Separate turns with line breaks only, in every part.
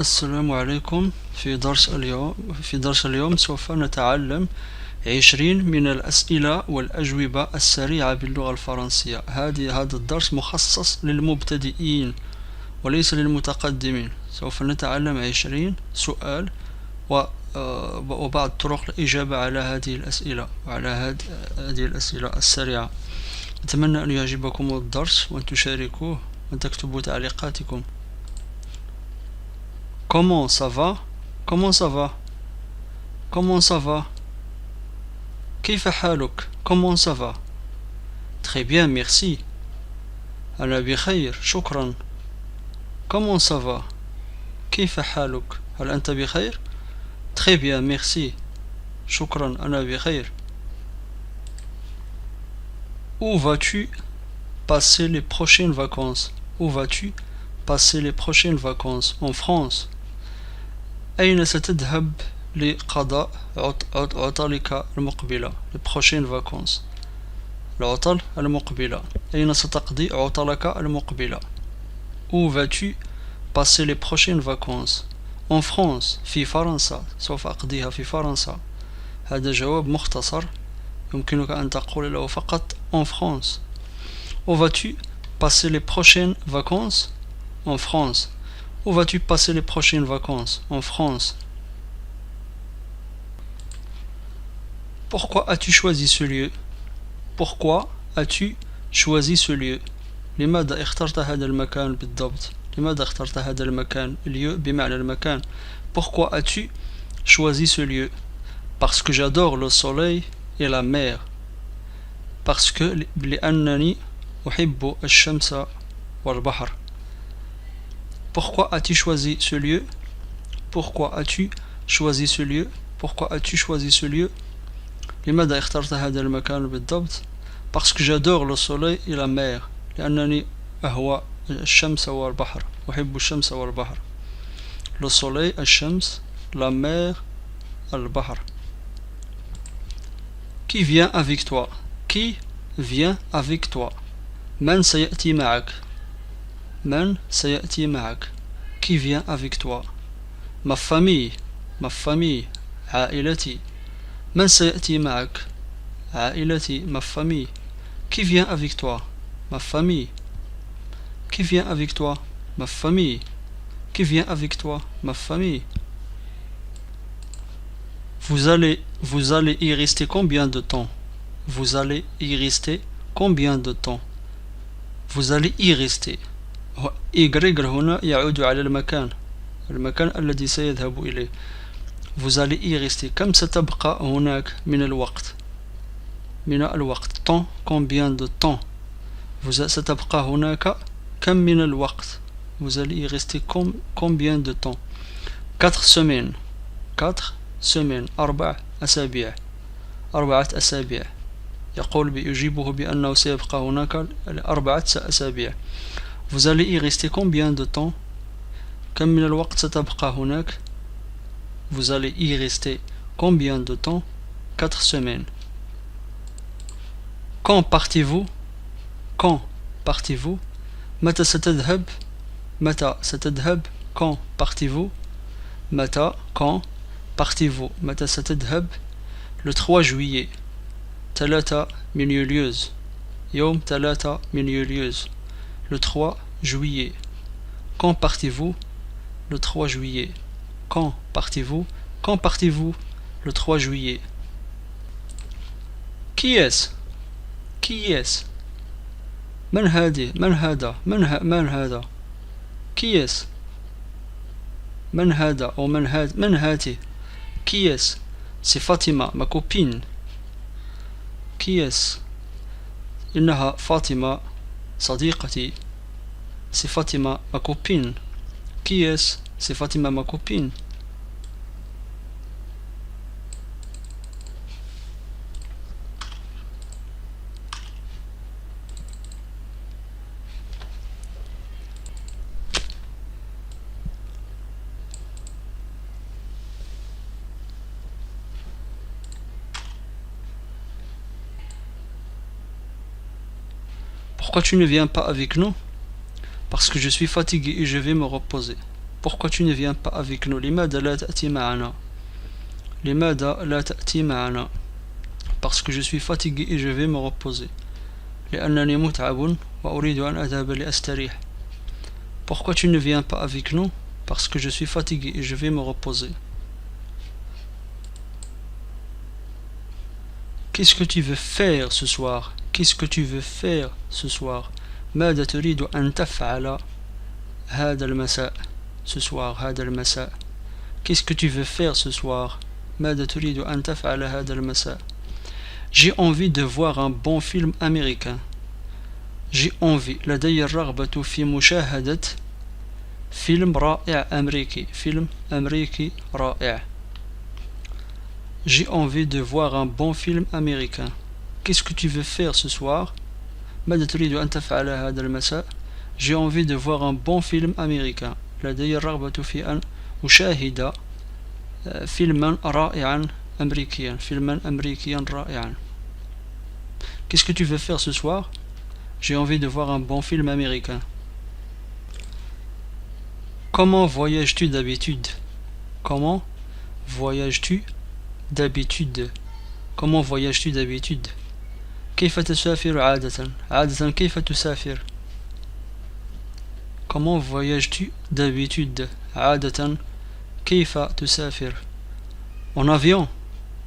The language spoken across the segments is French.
السلام عليكم. في درس اليوم سوف نتعلم 20 من الأسئلة والأجوبة السريعة باللغة الفرنسية. هذا الدرس مخصص للمبتدئين وليس للمتقدمين. سوف نتعلم 20 سؤال وبعض طرق الإجابة على هذه الأسئلة وعلى هذه الأسئلة السريعة. أتمنى أن يعجبكم الدرس وأن تشاركوه وأن تكتبوا تعليقاتكم. Comment ça va? Comment ça va? Comment ça va? كيف حالك? Comment ça va? Très bien, merci. أنا بخير، شكرا. Comment ça va? كيف حالك؟ هل أنت بخير؟ Très bien, merci. شكرا، أنا بخير. Où vas-tu passer les prochaines vacances? Où vas-tu passer les prochaines vacances? En France. أين ستذهب لقضاء عطلك المقبلة؟ Les prochaines vacances. العطل المقبلة. أين ستقضي عطلك المقبلة؟ Où vas-tu passer les prochaines vacances? En France. في فرنسا. سوف أقضيها في فرنسا. هذا جواب مختصر يمكنك أن تقول له فقط en France. Où vas-tu passer les prochaines vacances? En France. Où vas-tu passer les prochaines vacances? En France. Pourquoi as-tu choisi ce lieu? Pourquoi as-tu choisi ce lieu? لماذا اخترت هذا المكان بالضبط؟ لماذا اخترت هذا المكان؟ lieu بمعنى المكان. Pourquoi as-tu choisi ce lieu? Parce que j'adore le soleil et la mer. Parce que لأنني أحب الشمس والبحر. Pourquoi as-tu choisi ce lieu? Pourquoi as-tu choisi ce lieu? Pourquoi as-tu choisi ce lieu? لماذا اخترت هذا المكان بالضبط؟ Parce que j'adore le soleil et la mer. لأنني أهوى الشمس والبحر. أحب الشمس والبحر. Le soleil, الشمس. La mer, البحر. Qui vient avec toi? Qui vient avec toi? من سيأتي معك؟ من سيأتي معك؟ Qui vient avec toi? Ma famille. Ma famille. عائلتي. من سيأتي معك؟ عائلتي. Ma famille. Qui vient avec toi? Ma famille. Qui vient avec toi? Ma famille. Qui vient avec toi? Ma famille. Vous allez y rester combien de temps? Vous allez y rester combien de temps? Vous allez y rester. Y هنا يعود على المكان الذي سيذهب إليه. Vous allez y rester. كم ستبقى هناك من الوقت؟ من الوقت. Temps. Combien de temps? Vous ستبقى هناك كم من الوقت? Vous allez y rester combien de temps? 4 semaines. 4 semaines. 4 أسابيع. 4 أسابيع. يجيبه بأنه سيبقى هناك 4 أسابيع. Vous allez y rester combien de temps? كم من الوقت ستبقى هناك؟ Vous allez y rester combien de temps? 4 semaines. Quand partez-vous? Quand partez-vous? متى ستذهب؟ متى ستذهب؟ Quand partez-vous? متى؟ Quand partez-vous? متى ستذهب؟ Le 3 juillet. 3 من يوليوز. يوم 3 من يوليوز. Le 3 juillet. Quand partez-vous? Le 3 juillet. Quand partez-vous? Quand partez-vous? Le 3 juillet. Qui est-ce? Qui est-ce? من هذه؟ من هذا؟ من هذا؟ Qui est-ce? من هذا أو من هذه؟ Qui est-ce? C'est Fatima, ma copine. Qui est-ce? إنها فاطمة صديقتي. C'est Fatima, ma copine. Qui est-ce? C'est Fatima, ma copine. Pourquoi tu ne viens pas avec nous? Parce que je suis fatigué et je vais me reposer. Pourquoi tu ne viens pas avec nous? لماذا لا تأتي معنا? لماذا لا تأتي معنا? Parce que je suis fatigué et je vais me reposer. لأنني متعب وأريد أن أذهب لأستريح. Pourquoi tu ne viens pas avec nous? Parce que je suis fatigué et je vais me reposer. Qu'est-ce que tu veux faire ce soir? Qu'est-ce que tu veux faire ce soir? ماذا تريد أن تفعل هذا المساء? Ce soir, هذا المساء. Qu'est-ce que tu veux faire ce soir? ماذا تريد أن تفعل هذا المساء? J'ai envie de voir un bon film américain. J'ai envie. لدي الرغبة في مشاهدة فيلم رائع أمريكي. فيلم أمريكي رائع. J'ai envie de voir un bon film américain. Qu'est-ce que tu veux faire ce soir? ماذا تريد أن تفعل هذا المساء? J'ai envie de voir un bon film américain. لدي الرغبة في أن أشاهد فيلما رائعا أمريكيا. فيلما أمريكيا رائعا. Qu'est-ce que tu veux faire ce soir? J'ai envie de voir un bon film américain. Comment voyages-tu d'habitude? Comment voyages-tu d'habitude? Comment voyages-tu d'habitude? كيف تسافر عادة؟ عادة كيف تسافر؟ Comment voyages-tu d'habitude? عادة كيف تسافر؟ En avion.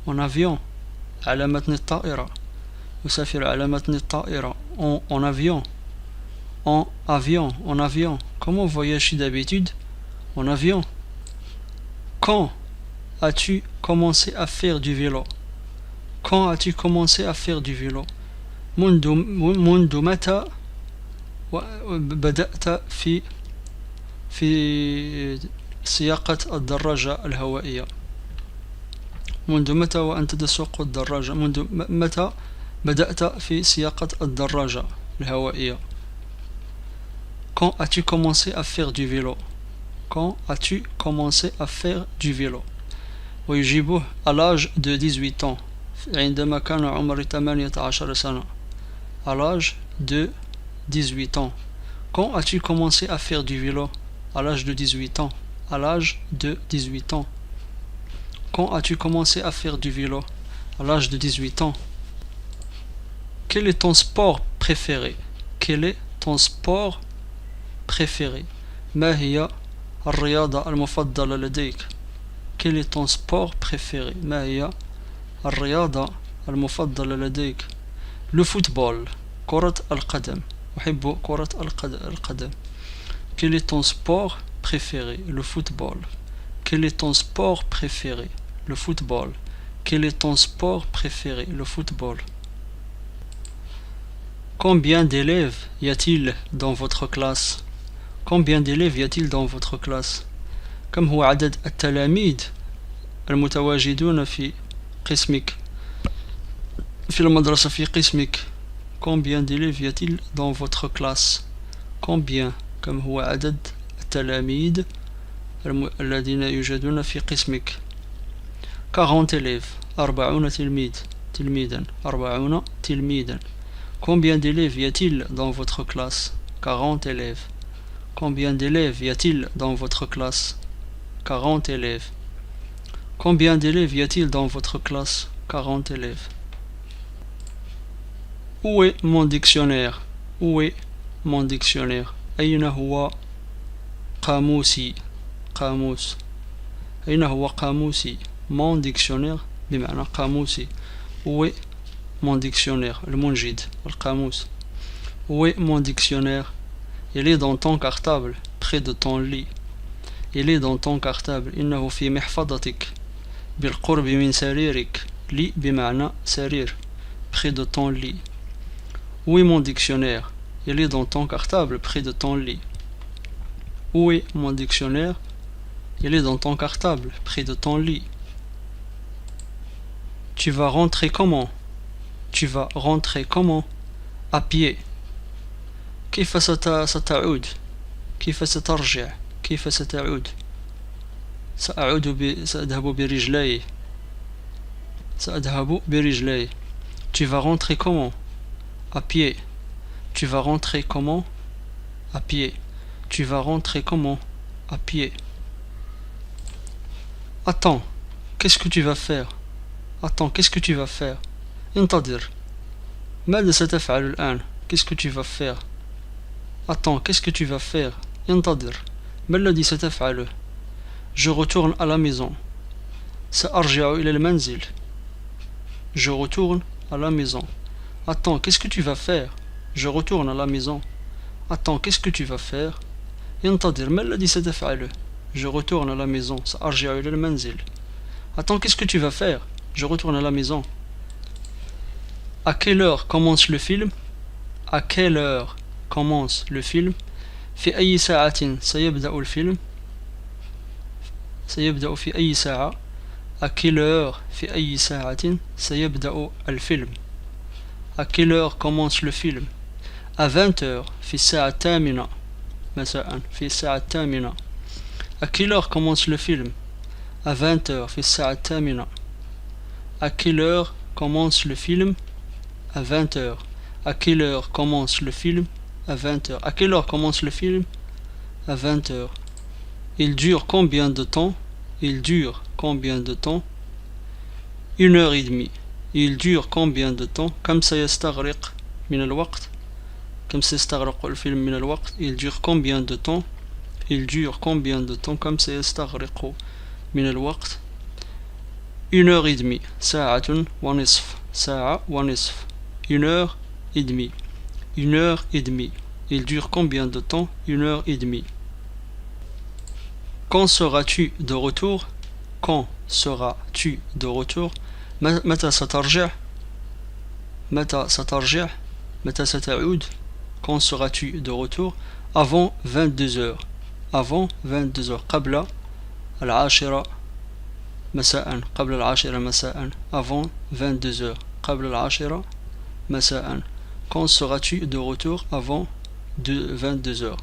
En avion. على متن الطائرة. أسافر على متن الطائرة. En avion. En avion. En avion. Comment voyages-tu d'habitude? En avion. Quand as-tu commencé à faire du vélo? Quand as-tu commencé à faire du vélo? منذ متى بدأت في سياقة الدراجة الهوائية؟ منذ متى وأنت تسوق الدراجة؟ منذ متى بدأت في سياقة الدراجة الهوائية؟ Quand as-tu commencé à faire du vélo? Quand as-tu commencé à faire du vélo? ويجيبه à l'âge de 18 ans. عندما كان عمري 18 سنة. À l'âge de 18 ans. Quand as-tu commencé à faire du vélo? À l'âge de 18 ans. À l'âge de 18 ans. Quand as-tu commencé à faire du vélo? À l'âge de 18 ans. Quel est ton sport préféré? Quel est ton sport préféré? ما هي الرياضة المفضلة لديك? Quel est ton sport préféré? ما هي الرياضة المفضلة لديك؟ Le football. كرة القدم. أحب كرة القدم. Quel est ton sport préféré? Le football. Quel est ton sport préféré? Le football. Quel est ton sport préféré? Le football. Combien d'élèves y a-t-il dans votre classe? Combien d'élèves y a-t-il dans votre classe? كم هو عدد التلاميذ المتواجدون في قسمك؟ في المدرسة في قسمك. Combien d'élèves y a-t-il dans votre classe? Combien كم هو عدد التلاميذ الذين يوجدون في قسمك؟ 40 élèves. 40 تلميذا. 40 تلميذا. Combien d'élèves y a-t-il dans votre classe? 40 élèves. Combien d'élèves y a-t-il dans votre classe? 40 élèves. Combien d'élèves y a-t-il dans votre classe? 40 élèves. Où est mon dictionnaire? Où est mon dictionnaire? أين هو قاموسي؟ قاموس. أين هو قاموسي؟ Mon dictionnaire بمعنى قاموسي. Où est mon dictionnaire? المنجد القاموس. Où est mon dictionnaire? Il est dans ton cartable, près de ton lit. Il est dans ton cartable. إنه في محفظتك بالقرب من سريرك. lit بمعنى سرير. Près de ton lit. Où est mon dictionnaire? Il est dans ton cartable, près de ton lit. Où est mon dictionnaire? Il est dans ton cartable, près de ton lit. Tu vas rentrer comment? Tu vas rentrer comment? À pied. كيف ستعود؟ كيف سترجع؟ كيف ستعود؟ سأذهب برجلي. سأذهب برجلي. Tu vas rentrer comment? À pied. Tu vas rentrer comment? À pied. Tu vas rentrer comment? À pied. Attends, qu'est-ce que tu vas faire? Attends, qu'est-ce que tu vas faire? انتظر. ماذا ستفعل الآن? Qu'est-ce que tu vas faire? Attends, qu'est-ce que tu vas faire? انتظر. ما الذي ستفعله? Je retourne à la maison. سأرجع إلى المنزل. Je retourne à la maison. Attends, qu'est-ce que tu vas faire? Je retourne à la maison. Attends, qu'est-ce que tu vas faire? انتظر. ما الذي ستفعله? Je retourne à la maison. سأرجع إلى المنزل. Attends, qu'est-ce que tu vas faire? Je retourne à la maison. À quelle heure commence le film? À quelle heure commence le film? في أي ساعة سيبدأ الفيلم؟ سيبدأ في أي ساعة؟ À quelle heure في أي ساعة سيبدأ الفيلم؟ À quelle heure commence le film? À 20 heures في الساعة الثامنة مساء في الساعة الثامنة. À quelle heure commence le film? À 20 heures في الساعة الثامنة. À quelle heure commence le film? À 20 heures. À quelle heure commence le film? À 20 heures. À quelle heure commence le film? À 20 heures. Il dure combien de temps? Il dure combien de temps? 1 heure et demie. Il dure combien de temps? كم سيستغرق من الوقت؟ كم سيستغرق الفيلم من الوقت? Il dure combien de temps? Il dure combien de temps? كم سيستغرق من الوقت؟ 1 heure et demie. ساعة ونصف. ساعة ونصف. 1 heure et demie. 1 heure et demie. Il dure combien de temps? 1 heure et demie. Quand seras-tu de retour? Quand seras-tu de retour? متى سترجع؟ متى سترجع؟ متى ستعود؟ Quand seras-tu de retour? Avant 22 heures. Avant 22 heures. قبل 10 مساء. قبل 10 مساء. Avant 22 heures. قبل 10 مساء. Quand seras-tu de retour? Avant 22 heures.